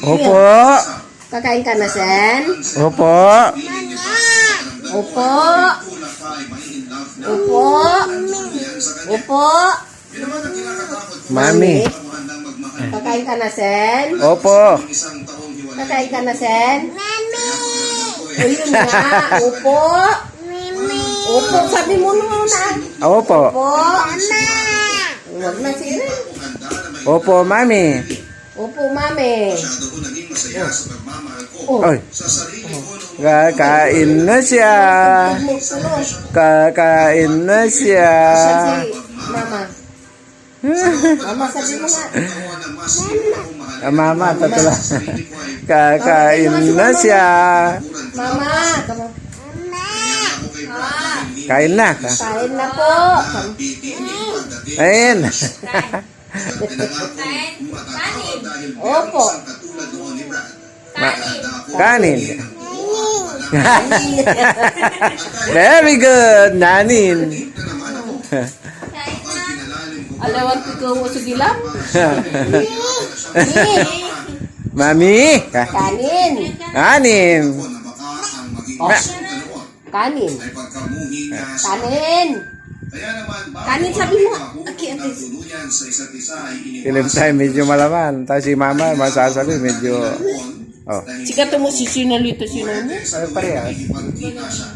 Opo. Kakain ka na, Sen? Opo. Opo. Opo. Opo. Mami. Kakain ka na, Sen? Opo. Kakain ka na, Sen? Ayun nga. Opo. Opo. Sabi mo muna. Opo. Opo. Huwag na sila. Opo, Mami. Opo, Mami. Oy. Kakain na siya. Kakain na siya. Sabi, Mama. Mama, sabi mo nga. Mama, tatula. Kakain na siya. Mama. Kain na. Kain na po. Ayun. Opo. Kanin. Very good, Nanin. Alawan ko ko sa gilam. Mami. Kanin. Kanin. Oh. Kanin. Kanin. Kanin sabi mo. Aki, Film time, medyo malaman. Tapos si Mama, masasabi, medyo... Oh. Sika to mo si sinalito sino mo. Ay, parehas.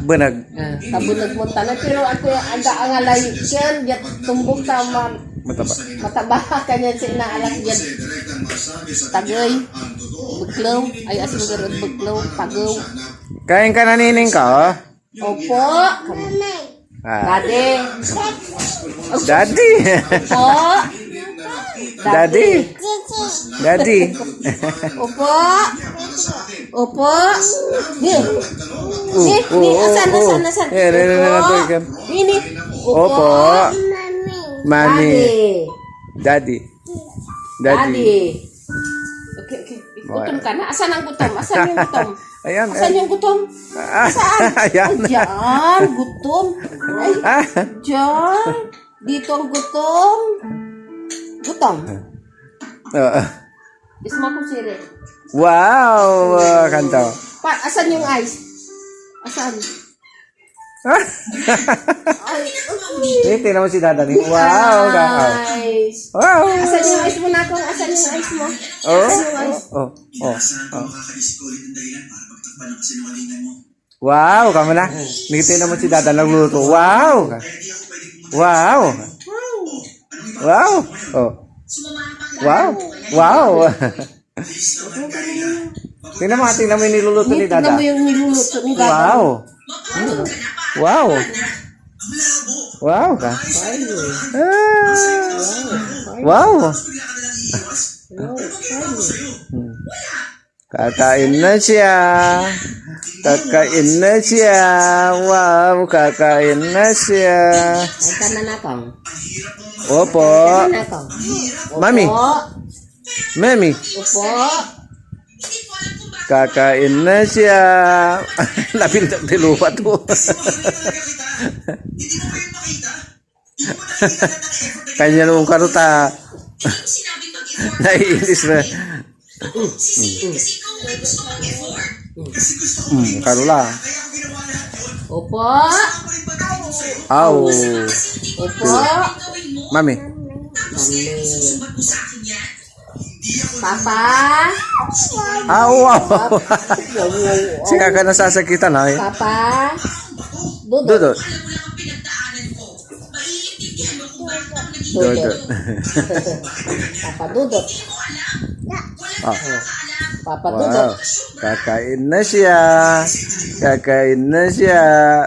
Bunag. Kabunag mo tanan. Pero ako yung ang alay yan. Yan tumbok tama. Mataba. Mataba ka niyan sa inaalak yan. Tagay. Buglaw. Ay asing garod buglaw. Tagaw. Kain ka na, Nining ka, oh? Opo. Ah. Daddy. Daddy. Opo. Daddy. Daddy. Opo. Opo. Ni. Ni. Asan. Opo. Ini. Opo. Mami. Daddy. Daddy. Okay. Gutom ka na. Asan ang gutom? Asan yung gutom? Ayan. Asan yung gutom? Saan? Ayan. Diyan. Gutom. Ay. Diyan. Dito ang gutom. Gutom. Isma ko sire. Wow. Kanto. Asan yung ice? Asan? Ay. Tingnan mo si Daddy. Wow. Ice. Wow. Asan yung ice mo na kung asan yung ice mo? Oh. Asan yung ice? Oh. Wow, kamo na. Tingnan mo si Dada nagluto. Wow. Wow. Wow. Oh. Wow. Wow. Tingnan mo yung niluluto ni Dada. Tingnan mo yung niluluto ni Dada. Wow. Wow. Wow ka. Wow. Kakain na siya. Kakain na siya. Wow, kakain na siya. Ay, kana na kang. Opo. Kana na kang. Mami. Mami. Opo. Kakain na siya. Napindak diluwa to. Kanya nung karuta. Naiinis na. Karula. Opo. Aw. Opo. Mami. Papa. Aw. Sika ka nasasakitan ha. Papa. Dudut. Dudut. Dudut. Dudut. Papa Dudut. Ah. Papa Wow. Dudut. Kakain na siya. Kakain na siya.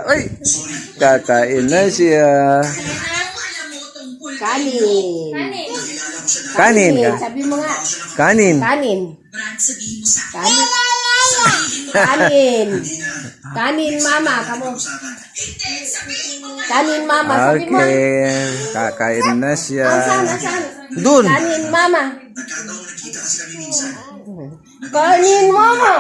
Uy. Kakain na siya. Kanin. Kanin ka. Sabi mo nga. Kanin. Kanin. Kanin. Kanin. Kanin, mama. Kamu. Kanin, mama. Sabi mo. Okay. Kakain na siya. Asan? Dun. Kanin, mama. Kanin, mama.